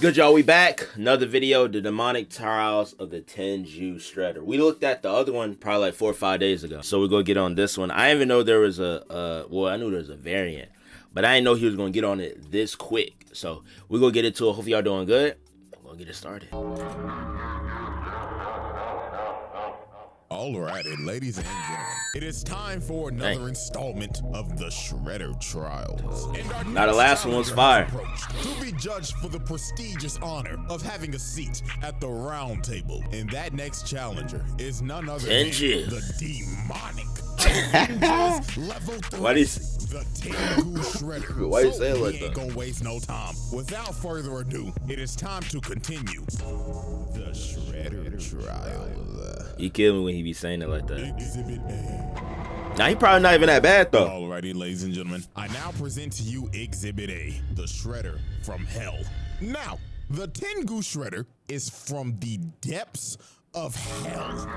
Good, y'all? We back. Another video, the demonic trials of the Tengu shredder. We looked at the other one probably like 4 or 5 days ago. So we're going to get on this one. I didn't even know there was well, I knew there was a variant, but I didn't know he was going to get on it this quick. So we're going to get into it. Hopefully y'all doing good. I'm going to get it started. Alrighty, ladies and gentlemen, it is time for another installment of the Shredder Trials. Now the last one was fire. To be judged for the prestigious honor of having a seat at the round table. And that next challenger is none other than the demonic level 3. Why do you the Tengu Shredder. Why you saying like that? Ain't gonna waste no time. Without further ado, it is time to continue the Shredder Trials. You kill me when he be saying it like that. Exhibit A. Now he probably not even that bad though. Alrighty, ladies and gentlemen, I now present to you Exhibit A, the Shredder from Hell. Now, the Tengu Shredder is from the depths of hell.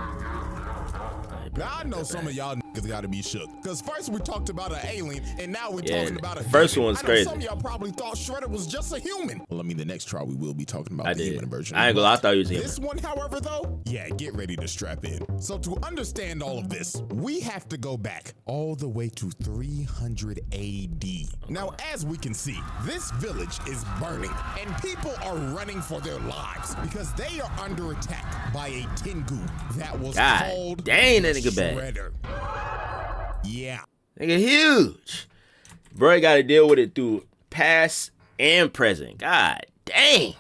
Now I know some of y'all niggas gotta be shook, because first we talked about an alien, and now we're talking about a first human. one's crazy. Some of y'all probably thought Shredder was just a human. Well, I mean, the next trial we will be talking about the human version. I ain't gonna lie, I thought he was human. This one, however, though, yeah, get ready to strap in. So to understand all of this, we have to go back all the way to 300 AD. Now, as we can see, this village is burning, and people are running for their lives because they are under attack by a Tengu that was called dang, that nigga Shredder. Yeah. Nigga huge. Bro, got to deal with it through past and present. God dang.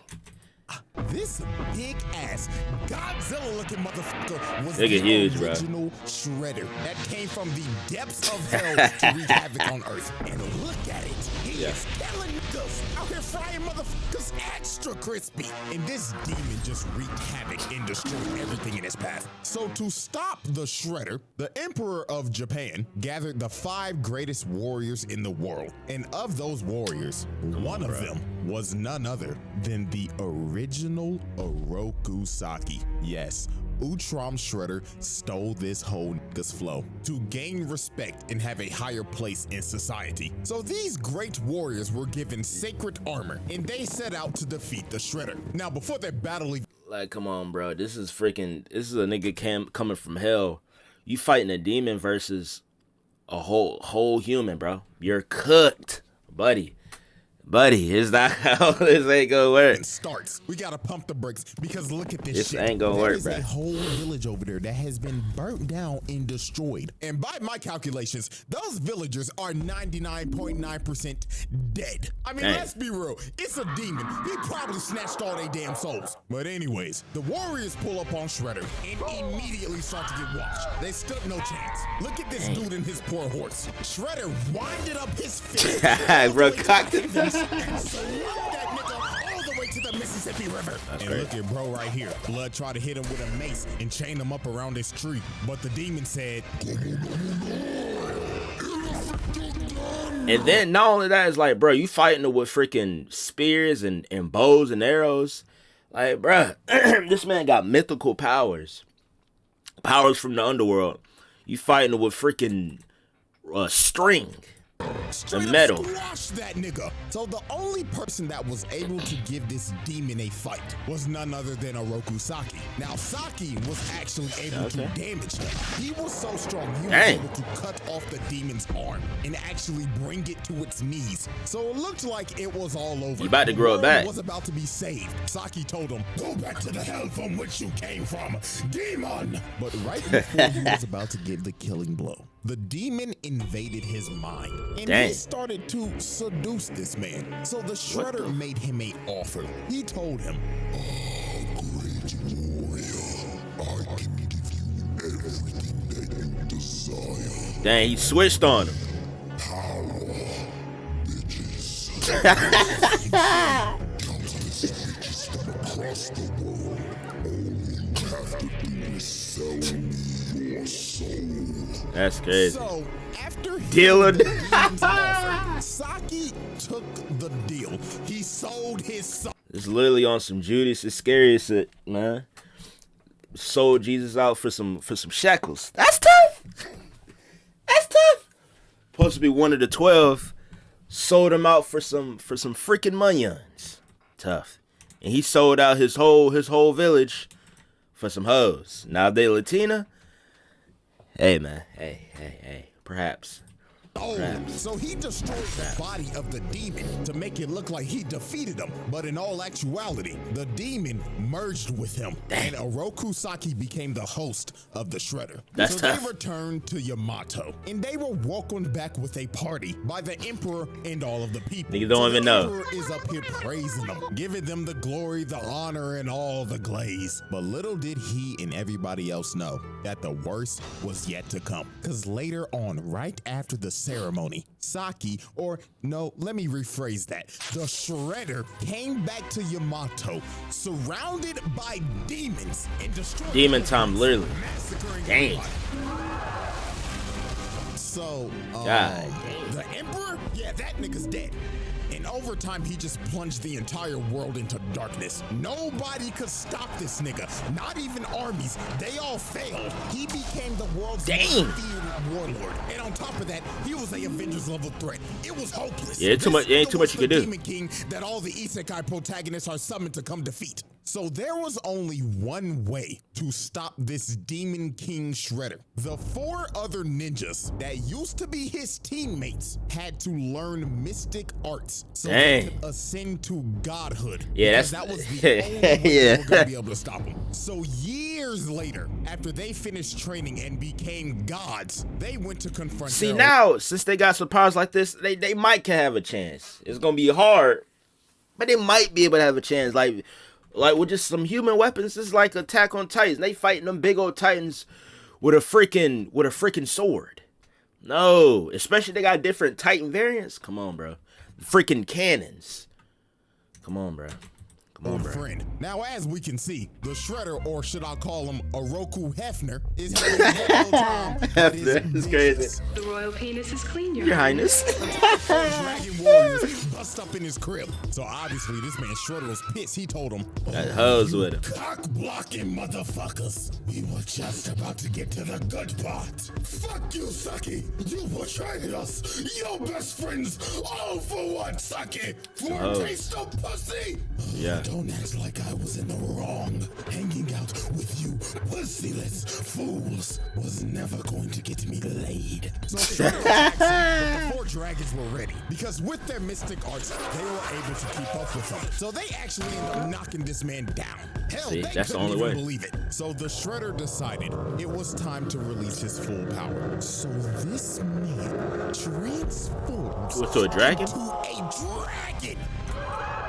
This big ass Godzilla looking motherfucker was nigga the huge, original Shredder that came from the depths of hell to wreak havoc on Earth. And look at it. He is killing niggas out here frying motherfuckers extra crispy. And this demon just wreaked havoc and destroyed everything in his path. So to stop the Shredder, the Emperor of Japan gathered the 5 greatest warriors in the world. And of those warriors, one of them was none other than the original Orokusaki. Yes, Utram Shredder stole this whole nigga's flow to gain respect and have a higher place in society. So these great warriors were given sacred armor, and they set out to defeat the Shredder. Now, before their battle, like, come on, bro. This is a nigga coming from hell. You fighting a demon versus a whole human, bro. You're cooked, buddy. Buddy, is that how this ain't gonna work? Starts. We gotta pump the brakes because look at this shit. This ain't gonna work, bro. There's a whole village over there that has been burnt down and destroyed. And by my calculations, those villagers are 99.9% dead. I mean, let's be real. It's a demon. He probably snatched all their damn souls. But anyways, the warriors pull up on Shredder and immediately start to get washed. They stood no chance. Look at this dude and his poor horse. Shredder winded up his fist. Bro, cocked it. And slapped that nigga all the way to the Mississippi River. And look at bro right here. Blood tried to hit him with a mace and chain him up around this tree. But the demon said, and then not only that, it's like, bro, you fighting it with freaking spears and bows and arrows. Like, bro, this man got mythical powers. Powers from the underworld. You fighting it with freaking string. The metal. That nigga. So the only person that was able to give this demon a fight was none other than Orokusaki. Now Saki was actually able to damage him. He was so strong he was able to cut off the demon's arm and actually bring it to its knees. So it looked like it was all over. You about to grow it back. Was about to be saved. Saki told him, "Go back to the hell from which you came from, demon." But right before he was about to give the killing blow, the demon invaded his mind, and he started to seduce this man. So the Shredder made him an offer. He told him, "Great warrior, I can give you everything that you desire." Dang, he switched on him. Power, bitches. Countless bitches from across the world. All you have to do is sell me your soul. That's crazy. So after dealing, Saki took the deal. He sold his soul. It's literally on some Judas Iscariot shit, man. Sold Jesus out for some shekels. That's tough. That's tough. Supposed to be one of the 12. Sold him out for some freaking munions. Tough. and he sold out his whole village for some hoes. Now if they Latina, hey man, hey, perhaps. So he destroyed the body of the demon to make it look like he defeated him. But in all actuality, the demon merged with him. And Oroku Saki became the host of the Shredder. That's tough. They returned to Yamato. And they were welcomed back with a party by the Emperor and all of the people. Niggas don't even know. The Emperor is up here praising them, giving them the glory, the honor, and all the glaze. But little did he and everybody else know that the worst was yet to come. Because later on, right after the ceremony, Saki, or no, let me rephrase that. The Shredder came back to Yamato, surrounded by demons and destroyed. Demon time, literally. Dang. So, God. the Emperor, yeah, that nigga's dead. And over time, he just plunged the entire world into darkness. Nobody could stop this nigga. Not even armies. They all failed. He became the world's most feared warlord. And on top of that, he was a Avengers level threat. It was hopeless. Yeah, ain't too much you could do. Demon King that all the Isekai protagonists are summoned to come defeat. So there was only one way to stop this Demon King Shredder. The 4 other ninjas that used to be his teammates had to learn mystic arts so they could ascend to godhood. Yeah, that was the only way they were gonna be able to stop him. So years later, after they finished training and became gods, they went to confront. See, now since they got some powers like this, they might can have a chance. It's gonna be hard, but they might be able to have a chance. Like with just some human weapons, it's like Attack on Titans. They fighting them big old titans with a freaking sword. No, especially they got different Titan variants. Come on, bro. Freaking cannons. Come on, bro. Come on, bro. Friend. Now, as we can see, the Shredder, or should I call him Oroku Hefner, is having a hell of a time. Hefner, it's crazy. The royal penis is clean, Your Highness. Dragon warriors bust up in his crib. So obviously, this man Shredder was pissed. He told him, Got hoes with him. cock blocking motherfuckers. We were just about to get to the good part. Fuck you, Saki. You betrayed us. Your best friends, all for one, Saki. For a taste of pussy. Yeah. Don't act like I was in the wrong. Hanging out with you pussyless fools was never going to get me laid. So the 4 dragons were ready because with their mystic arts, they were able to keep up with them. So they actually ended up knocking this man down. Hell, See, they that's the couldn't only even way. believe it. So the Shredder decided it was time to release his full power. So this man transforms To a dragon? into a dragon.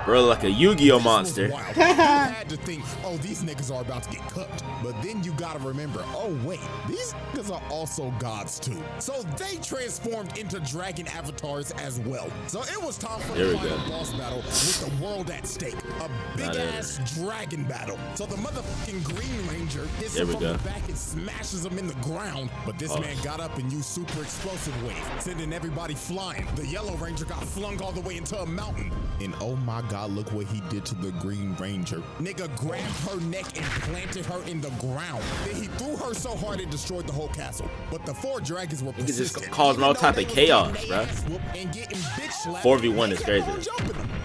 Bro, like a Yu-Gi-Oh monster. You had to think, oh, these niggas are about to get cooked. But then you gotta remember, oh wait, these niggas are also gods too. So they transformed into dragon avatars as well. So it was time for the final boss battle with the world at stake. A big ass dragon battle. So the motherfucking Green Ranger hits him from the back and smashes him in the ground. But this man got up and used super explosive wave, sending everybody flying. The Yellow Ranger got flung all the way into a mountain. And oh my God, look what he did to the Green Ranger. Nigga grabbed her neck and planted her in the ground. Then he threw her so hard it destroyed the whole castle. But the 4 dragons were persistent. Just causing all type of chaos, bro. 4v1 is crazy.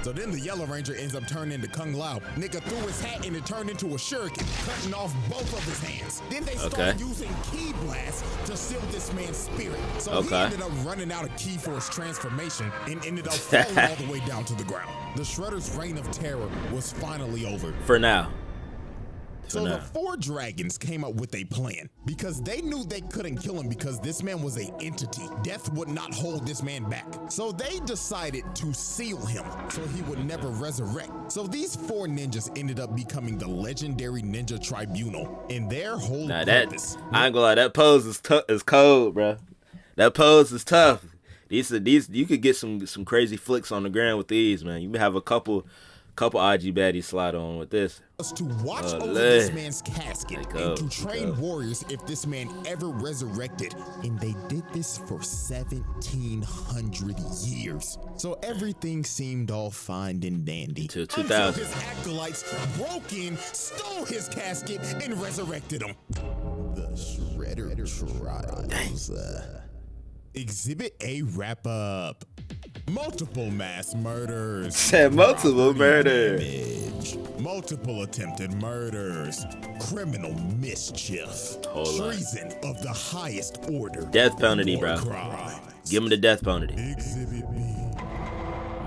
So then the Yellow Ranger ends up turning into Kung Lao. Nigga threw his hat and it turned into a shuriken, cutting off both of his hands. Then they started using Ki Blast to seal this man's spirit. So he ended up running out of ki for his transformation and ended up falling all the way down to the ground. The Shredder's reign of terror was finally over. For now. So the 4 dragons came up with a plan because they knew they couldn't kill him because this man was an entity. Death would not hold this man back. So they decided to seal him so he would never resurrect. So these 4 ninjas ended up becoming the legendary Ninja Tribunal in their whole purpose. I ain't gonna lie, that pose is cold, bro. That pose is tough. These you could get some crazy flicks on the ground with these, man. You have a couple IG baddies slide on with this. To watch over this man's casket and to train warriors if this man ever resurrected. And they did this for 1,700 years. So everything seemed all fine and dandy. Until 2000. Until his acolytes broke in, stole his casket, and resurrected him. The Shredder Trials. Exhibit A wrap-up. multiple mass murders, Said multiple murder. damage, multiple attempted murders, criminal mischief, Hold on. treason of the highest order, Death penalty, bro. crimes. Give him the death penalty. Exhibit B.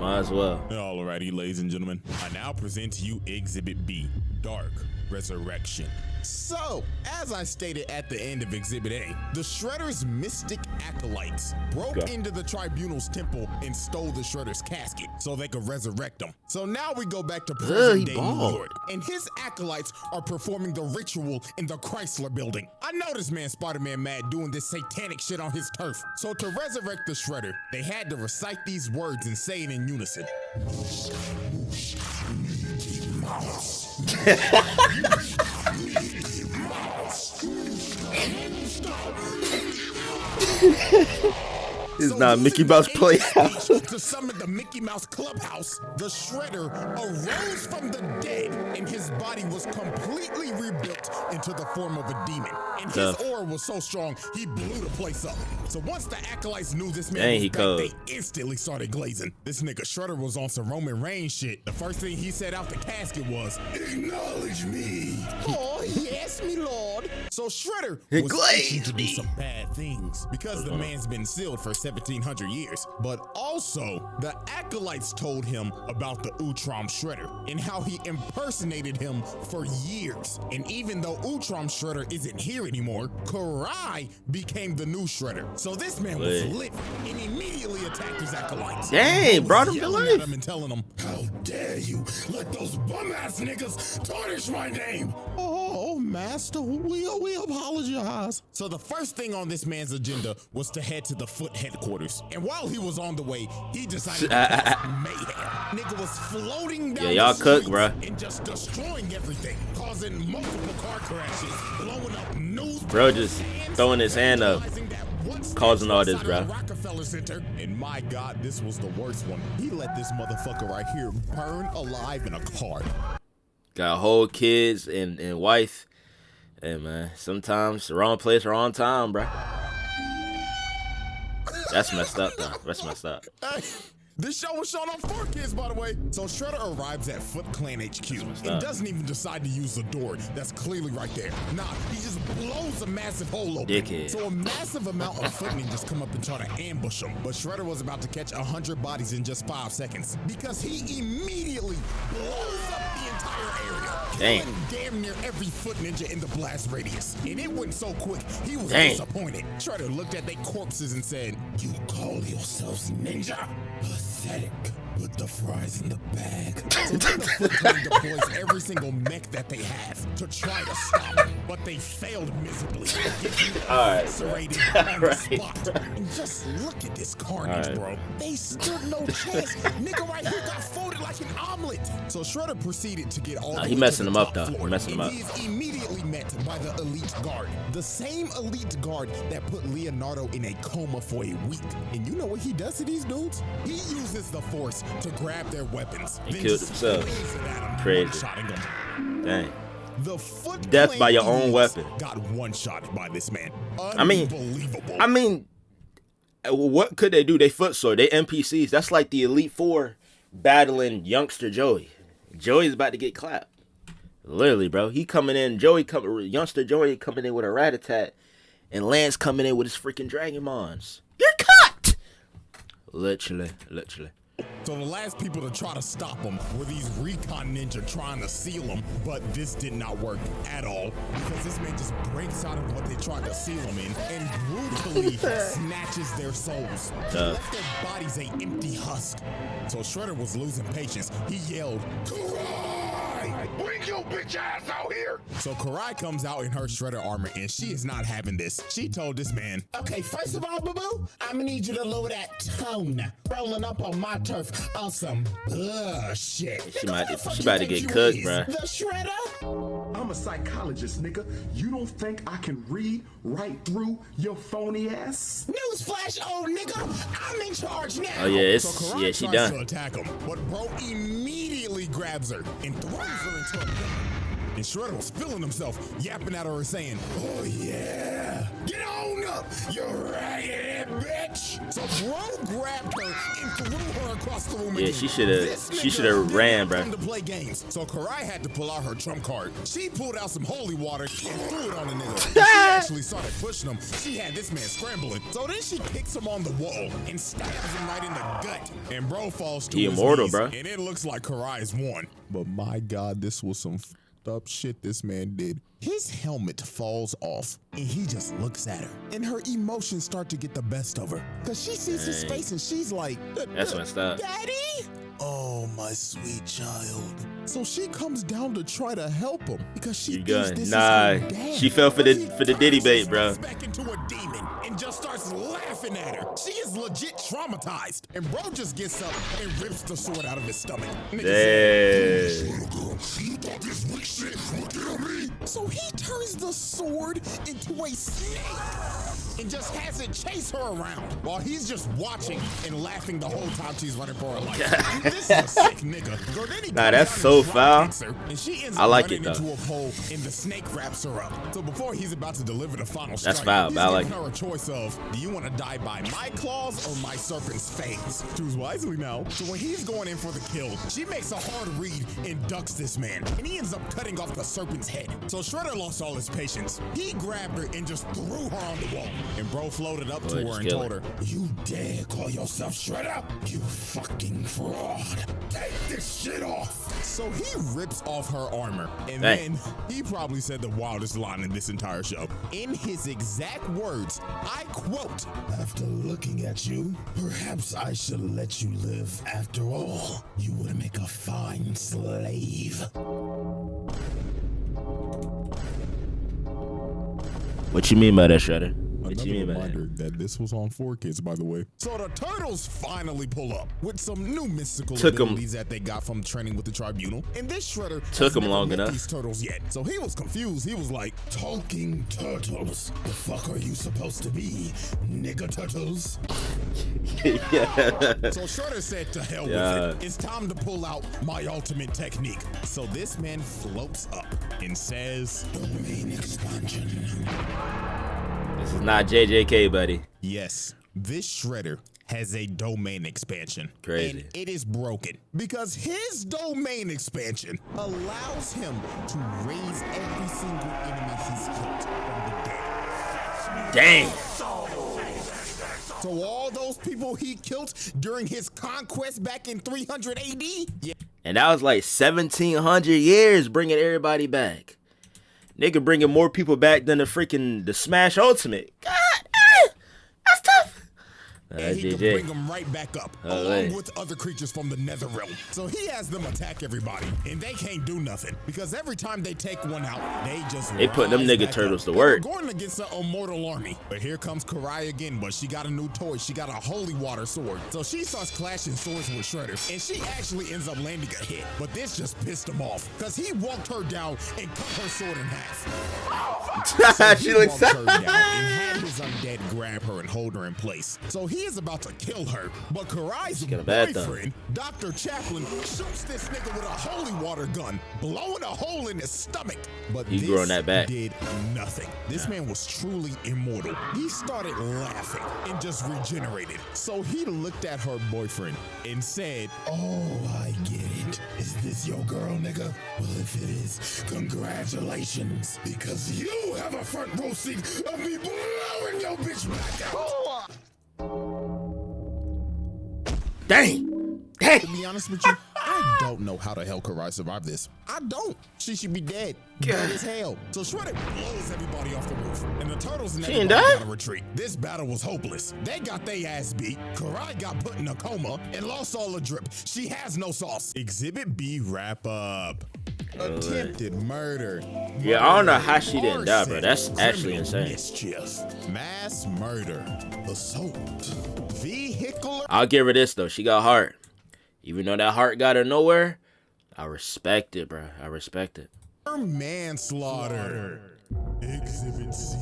Might as well. Alrighty, ladies and gentlemen, I now present to you Exhibit B, Dark Resurrection. So, as I stated at the end of Exhibit A, the Shredder's mystic acolytes broke into the Tribunal's temple and stole the Shredder's casket so they could resurrect him. So now we go back to present day New York, and his acolytes are performing the ritual in the Chrysler Building. I know this man Spider-Man mad doing this satanic shit on his turf. So to resurrect the Shredder, they had to recite these words and say it in unison. It's not Mickey Mouse Playhouse. To summon the Mickey Mouse Clubhouse, the Shredder arose from the dead, and his body was completely rebuilt into the form of a demon. And his aura was so strong, he blew the place up. So once the acolytes knew this man was back, they instantly started glazing. This nigga Shredder was on some Roman Reigns shit. The first thing he said out the casket was, "Acknowledge me." Oh, yes, me lord. So Shredder was itching to do some bad things because the man's been sealed for 1700 years. But also, the acolytes told him about the Utrom Shredder and how he impersonated him for years. And even though Utrom Shredder isn't here anymore, Karai became the new Shredder. So this man was lit and immediately attacked his acolytes. Dang, brought him to life. And telling him, "How dare you let those bum-ass niggas tarnish my name?" Oh, master, we apologize. So the first thing on this man's agenda was to head to the Foot headquarters. And while he was on the way, he decided to cause mayhem. Nigga was floating down y'all the cook, streets bruh. and just destroying everything, causing multiple car crashes, blowing up news. Bro just throwing his hand up, causing all this, bro. Rockefeller Center. And my God, this was the worst one. He let this motherfucker right here burn alive in a car. Got whole kids and wife. Hey man, sometimes the wrong place, wrong time, bro. That's messed up though. That's messed up. This show was shown on 4Kids, by the way. So Shredder arrives at Foot Clan HQ and doesn't even decide to use the door that's clearly right there. Nah, he just blows a massive hole open. Dickhead. So a massive amount of Foot ninjas come up and try to ambush him. But Shredder was about to catch 100 bodies in just 5 seconds because he immediately blows up the entire area. Dang. Damn near every Foot ninja in the blast radius. And it went so quick, he was disappointed. Shredder looked at their corpses and said, "You call yourselves ninja? Pathetic. Put the fries in the bag." So then the Foot Clan deploys every single mech that they have to try to stop him, but they failed miserably. Eviscerated on the spot. And just look at this carnage, bro. They stood no chance. Nigga right here got folded like an omelet. So Shredder proceeded to get all the way he to messing the him up, top though. floor, He messing him and up. He is immediately met by the elite guard. The same elite guard that put Leonardo in a coma for a week. And you know what he does to these dudes? He uses the Force to grab their weapons. He then killed just himself. blaze it at 'em, Crazy. one-shotting 'em. Dang. The Foot Death Clan by your own elites weapon. got one-shotted by this man. I mean, what could they do? They foot sword. They NPCs. That's like the Elite Four battling youngster Joey. Joey's about to get clapped. Literally, bro. He coming in. Youngster Joey coming in with a rat-a-tat, and Lance coming in with his freaking Dragonmons. You're cut. Literally. So the last people to try to stop him were these recon ninja trying to seal him, but this did not work at all because this man just breaks out of what they tried to seal him in and brutally snatches their souls. He left their bodies a empty husk. So Shredder was losing patience. He yelled, "Karai! Bring your bitch ass out here!" So Karai comes out in her Shredder armor and she is not having this. She told this man, "Okay, first of all, boo-boo, I'm gonna need you to lower that tone. Rolling up on my turf on some shit." She about to get cooked, bruh. The Shredder? I'm a psychologist, nigga. You don't think I can read right through your phony ass? Newsflash, old nigga. I'm in charge now. Oh yeah, Karai she tries done. to attack him, but bro immediately grabs her and throws her into a pillar. And Shredder was feeling himself, yapping at her and saying, "Oh yeah, get on up, you raggedy bitch." So bro grabbed her and threw her other woman Yeah, did. she shoulda- This she nigga shoulda did not ran, come bruh. to play games. So Karai had to pull out her trump card. She pulled out some holy water and threw it on the nigga. When she actually started pushing him, she had this man scrambling. So then she kicks him on the wall and stabs him right in the gut. And bro falls to He his immortal, knees, bro. and it looks like Karai's won. But my God, this was some up shit this man did. His helmet falls off and he just looks at her, and her emotions start to get the best of her because she sees his Dang. face and she's like, That's messed up. Daddy? Oh, my sweet child. So she comes down to try to help him because she You thinks gun. this Nah, is her dad. she fell for But the he Diddy turns bait, his bro. face back into a demon and just starts laughing at her. She is legit traumatized, and bro just gets up and rips the sword out of his stomach. Nigga said, Damn. so he turns the sword into a snake and just has it chase her around while he's just watching and laughing the whole time she's running for her life. This is a sick nigga. So then he Nah, comes that's out so and drop foul. kicks her, and she ends I up like running it, though. into a pole, and the snake wraps her up. So before he's about to deliver the final That's strike, foul, he's but I like giving her a choice of, do you want to die by my claws or my serpent's fangs? Choose wisely now. So when he's going in for the kill, she makes a hard read and ducks this man, and he ends up cutting off the serpent's head. So Shredder lost all his patience. He grabbed her and just threw her on the wall, and bro floated up Boy, to her just and kill told her, You dare call yourself Shredder? You fucking fraud. Take this shit off. so he rips off her armor, and Hey. then he probably said the wildest line in this entire show. In his exact words, I quote, After looking at you, perhaps I should let you live after all. You would make a fine slave. What you mean by that, Shredder? What Another you mean by that? reminder that this was on 4Kids, by the way. So the Turtles finally pull up with some new mystical Took 'em- abilities that they got from training with the Tribunal. And this Shredder Took has 'em never long met enough. these turtles yet. So he was confused. He was like, Talking turtles. The fuck are you supposed to be? Nigga turtles? Yeah. so Shredder said to hell Yeah. with it. It's time to pull out my ultimate technique. So this man floats up and says, Domain expansion. This is not JJK, buddy. yes, this Shredder has a domain expansion. Crazy. And it is broken because his domain expansion allows him to raise every single enemy he's killed from the dead. Dang. So all those people he killed during his conquest back in 300 AD? Yeah. And that was like 1,700 years bringing everybody back. Nigga bringing more people back than the Smash Ultimate. God, that's tough. Nah, And that's he can JJ. bring them right back up, Oh, along wait. with other creatures from the nether realm. So he has them attack everybody, and they can't do nothing, because every time they take one out, they just They put them rise nigga back turtles up. to They work. were going against an immortal army. But here comes Karai again, but she got a new toy. She got a holy water sword. So she starts clashing swords with Shredder, and she actually ends up landing a hit. But this just pissed him off, because he walked her down and cut her sword in half. She He looks walked her down and had his undead grab her and hold her in place. So he is about to kill her, but Karai's got a bad thumb. boyfriend, Dr. Chaplin, shoots this nigga with a holy water gun, blowing a hole in his stomach. But He this growing that back. did nothing. This man was truly immortal. He started laughing and just regenerated. So he looked at her boyfriend and said, Oh, I get it. Is this your girl, nigga? Well, if it is, congratulations. Because you have a front row seat of me blowing your bitch back out. Dang. to Dang. be honest with you, I don't know how the hell Karai survived this. I don't. She should be dead. Dead as hell. So Shredder blows everybody off the roof, and the turtles and She ain't everybody died? gotta retreat. This battle was hopeless. They got their ass beat. Karai got put in a coma and lost all the drip. She has no sauce. Exhibit B wrap up. Attempted murder. Yeah, I don't know how she didn't die, bro. Arson, That's actually criminal insane. Mischief. Mass murder. Assault. Vehicular. I'll give her this, though. She got heart. Even though that heart got her nowhere, I respect it, bro. I respect it. Manslaughter. Exhibit C.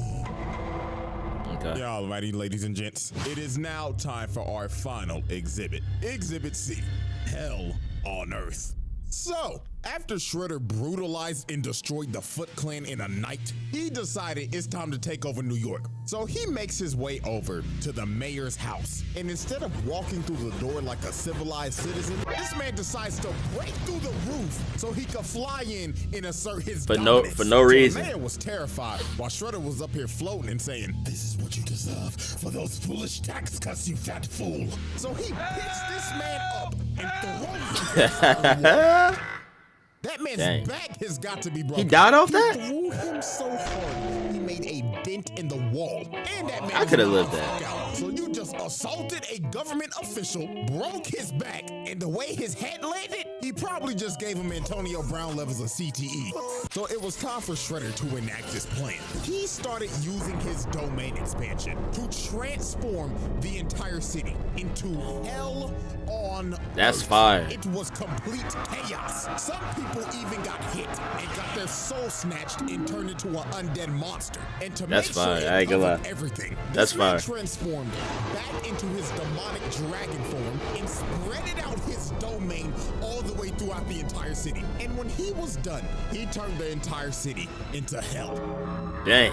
Okay. Yeah, alrighty, ladies and gents. It is now time for our final exhibit. Exhibit C. Hell on Earth. So, After Shredder brutalized and destroyed the Foot Clan in a night, he decided it's time to take over New York. So he makes his way over to the mayor's house. And instead of walking through the door like a civilized citizen, this man decides to break through the roof so he could fly in and assert his dominance. For no reason. The mayor was terrified while Shredder was up here floating and saying, This is what you deserve for those foolish tax cuts, you fat fool. so he picks this man up and throws him inside the wall. That man's back has got to be broken. He died off that? He threw him so hard, he made a dent in the wall. And that man I could have lived that. out. So you just assaulted a government official, broke his back, and the way his head landed, he probably just gave him Antonio Brown levels of CTE. So it was time for Shredder to enact his plan. He started using his domain expansion to transform the entire city into hell on That's earth. fire. It was complete chaos. Some people even got hit and got their soul snatched and turned into an undead monster. And to That's make fire. sure I ain't gonna lie. everything, That's this man fire. transformed back into his demonic dragon form and spread out his domain all the way throughout the entire city. And when he was done, he turned the entire city into hell. Dang.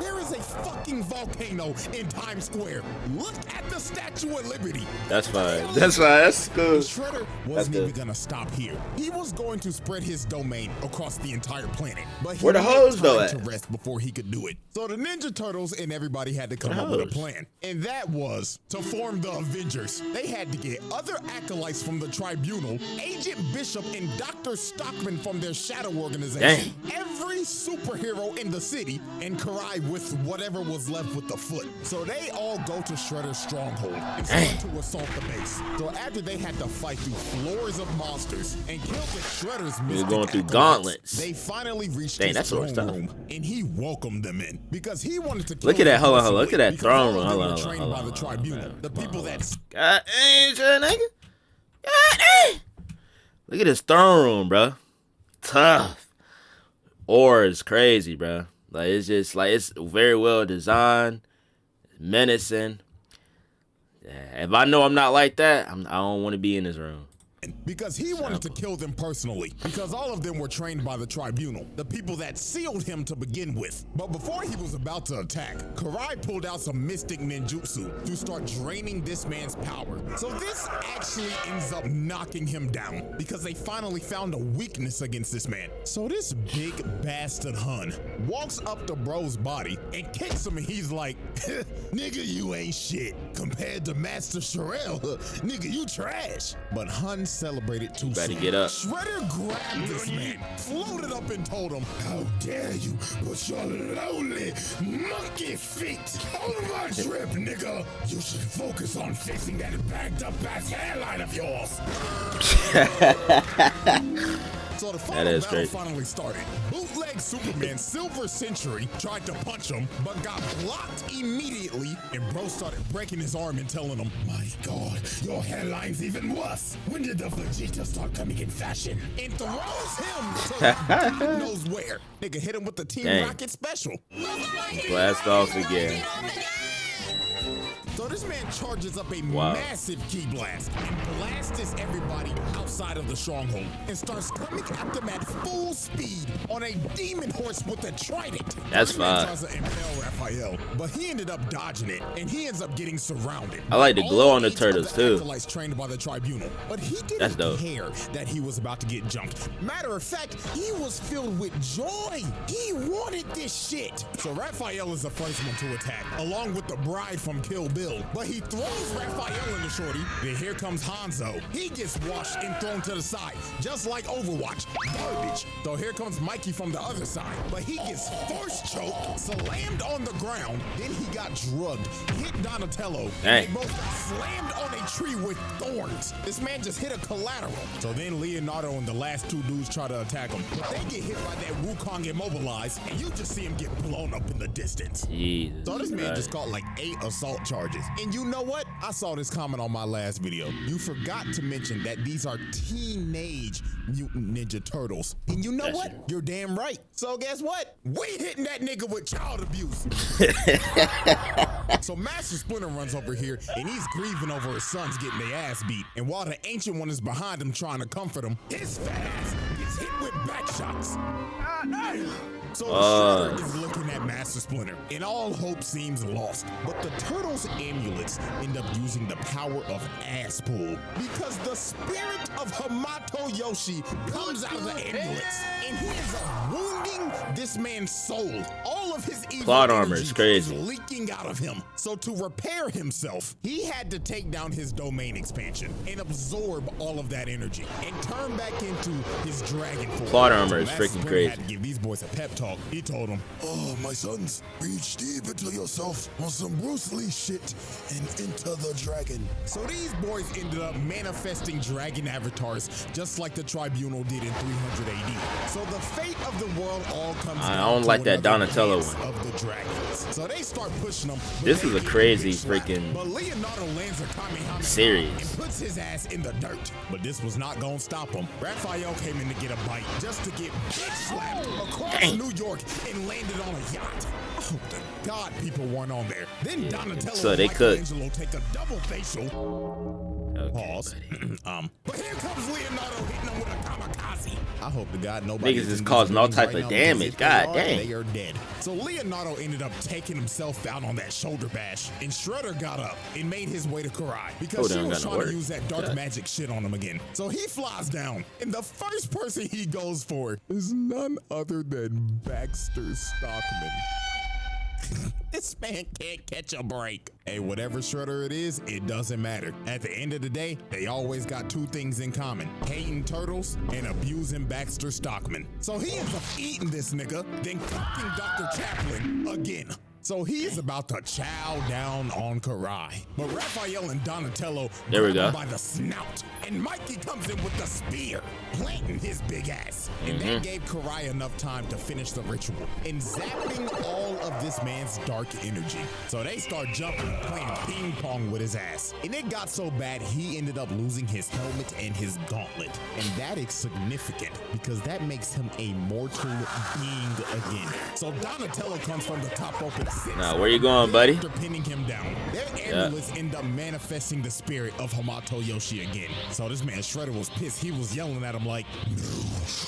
There is a fucking volcano in Times Square. Look at the Statue of Liberty. That's fine. That's fine. That's cool. Shredder wasn't even gonna stop here. He was going to spread his domain across the entire planet. But he Where the needed hoes though time at? to rest before he could do it. So the Ninja Turtles and everybody had to come up with a plan. And that was to form the Avengers. They had to get other acolytes from the Tribunal, Agent Bishop and Dr. Stockman from their shadow organization, every superhero in the city, and Karai with whatever was left with the Foot. So they all go to Shredder's stronghold and start to assault the base. So after they had to fight through floors of monsters and kill the Shredder's mystic going through acolytes, gauntles. they finally reached Dang, his that's throne tough. room, and he welcomed them in because he wanted to kill Look at that. them Hold on. personally Look at that because throne all room. of them Hold were on. trained Hold by on. the Tribunal, the people that God dang, nigga. God dang. Look at this throne room, bro. Tough. Or is crazy, bro. Like it's just like it's very well designed, menacing. Yeah, if I know I'm not like that, I don't want to be in this room. because he wanted to kill them personally, because all of them were trained by the Tribunal, the people that sealed him to begin with. But before he was about to attack, Karai pulled out some mystic ninjutsu to start draining this man's power. So this actually ends up knocking him down, because they finally found a weakness against this man. So this big bastard Hun walks up to bro's body and kicks him, and he's like, nigga, you ain't shit. Compared to Master Sherelle, nigga, you trash. But Hun celebrated too Better soon. get up. Shredder grabbed this man, floated up and told him, How dare you put your lowly monkey feet on my trip, nigga? You should focus on fixing that bagged up ass hairline of yours. So the That final is battle crazy. finally started. Bootleg Superman Silver Century tried to punch him, but got blocked immediately, and bro started breaking his arm and telling him, My God, your hairline's even worse. When did the Vegeta start coming in fashion? and throws him to God knows where. Nigga hit him with the Team Dang. Rocket special. Blast off again. So this man charges up a Wow. massive key blast and blasts everybody outside of the stronghold and starts coming at them at full speed on a demon horse with a trident. That's This man fine. tries to impale Raphael, but he ended up dodging it, and he ends up getting surrounded. I like the All glow on the 8 of turtles, the too. acolytes trained by the Tribunal, but he That's didn't dope. care that he was about to get jumped. Matter of fact, he was filled with joy. He wanted this shit. So Raphael is the first one to attack, along with the bride from Kill Bill. But he throws Raphael in the shorty. Then here comes Hanzo. He gets washed and thrown to the side, just like Overwatch. Garbage. So here comes Mikey from the other side. But he gets force choked, slammed on the ground. Then he got drugged, hit Donatello. Dang. And they both slammed on a tree with thorns. This man just hit a collateral. So then Leonardo and the last two dudes try to attack him. But they get hit by that Wukong immobilized, and you just see him get blown up in the distance. Jesus. So this man Christ. just caught like 8 assault charges. And you know what? I saw this comment on my last video. You forgot to mention that these are teenage Mutant Ninja Turtles. And you know what? You're damn right. So guess what? We hitting that nigga with child abuse. So Master Splinter runs over here and he's grieving over his sons getting their ass beat. And while the Ancient One is behind him trying to comfort him, his fat ass gets hit with back shots. So Shredder is looking at Master Splinter, and all hope seems lost. But the Turtles' amulets end up using the power of ass pull, because the spirit of Hamato Yoshi comes out of the amulets, and he is wounding this man's soul. All of his evil plot armor is crazy. is leaking out of him. So to repair himself, he had to take down his domain expansion and absorb all of that energy and turn back into his dragon form. Plot armor is Master freaking Splinter crazy. had to give these boys a pep talk. He told them, Oh, my sons, reach deep into yourself on some Bruce Lee shit and enter the dragon. so these boys ended up manifesting dragon avatars just like the Tribunal did in 300 AD. So the fate of the world all comes I down don't to like that another Donatello dance one. of the dragons. So they start pushing them. but This they is a get crazy slapped. freaking But Leonardo lands a Kamehameha series. and puts his ass in the dirt. But this was not gonna stop him. Raphael came in to get a bite just to get bitch slapped across New York and landed on a yacht. Oh, thank God people weren't on there. Then Donatello so and they could. Michelangelo take a double facial. Okay, Pause. buddy. But here comes Leonardo hitting him with a kamikaze. I hope to God nobody Niggas is is in causing all these type right of now, because damage. if they God are, dang. They are dead. So Leonardo ended up taking himself out on that shoulder bash, and Shredder got up and made his way to Karai because she damn, was gonna trying work. to use that dark God. magic shit on him again. So he flies down, and the first person he goes for is none other than Baxter Stockman. This man can't catch a break. Hey, whatever Shredder it is, it doesn't matter. At the end of the day, they always got two things in common: hating turtles and abusing Baxter Stockman. So he ends up eating this nigga, then cooking Dr. Chaplin again. So he is about to chow down on Karai. But Raphael and Donatello There we grab him go. by the snout. And Mikey comes in with the spear, planting his big ass. And that gave Karai enough time to finish the ritual and zapping all of this man's dark energy. So they start jumping, playing ping pong with his ass. And it got so bad he ended up losing his helmet and his gauntlet. And that is significant because that makes him a mortal being again. So Donatello comes from the top rope and sits. Now, where you going, buddy? After pinning him down, their amulets end up manifesting the spirit of Hamato Yoshi again. So this man Shredder was pissed. He was yelling at him like,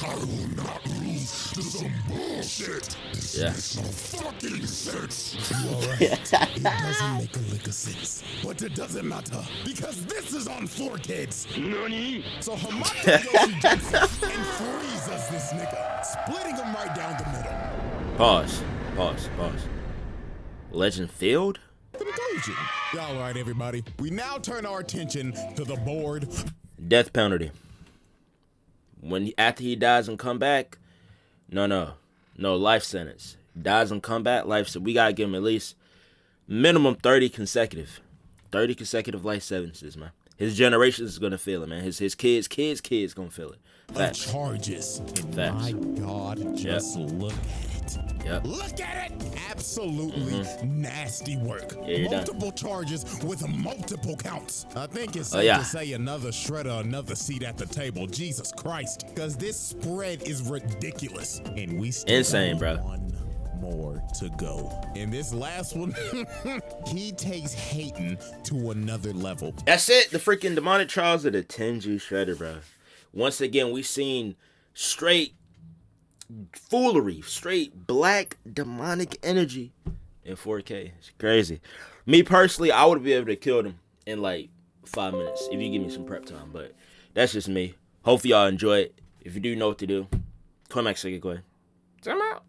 I will not lose to some bullshit. This Yeah. makes no fucking sense. You're right. It doesn't make a lick of sense. but it doesn't matter because this is on 4Kids. Nani? So Hamato Yoshi jumps in and freezes this nigga, splitting him right down the middle. Pause. Legend Field? Conclusion. All right, everybody. We now turn our attention to the board. Death penalty. After he dies and come back, no, life sentence. Dies and come back, life sentence. We gotta give him at least minimum 30 consecutive life sentences, man. His generation is gonna feel it, man. His kids gonna feel it. Of Facts. charges. And Facts. my God, just look at it. Yep. Look at it! Absolutely nasty work. Yeah, you're done. Multiple charges with multiple counts. I think it's Oh, safe yeah. to say another Shredder, another seat at the table. Jesus Christ. Because this spread is ridiculous. And we still Insane, got bro. one more to go. And this last one, he takes hating to another level. That's it. The freaking demonic trials of the Tengu Shredder, bro. Once again, we seen straight foolery, straight black demonic energy in 4K. It's crazy. Me personally, I would be able to kill them in like 5 minutes if you give me some prep time. But that's just me. Hopefully y'all enjoy it. If you do know what to do, 20 max second, go ahead. Time out.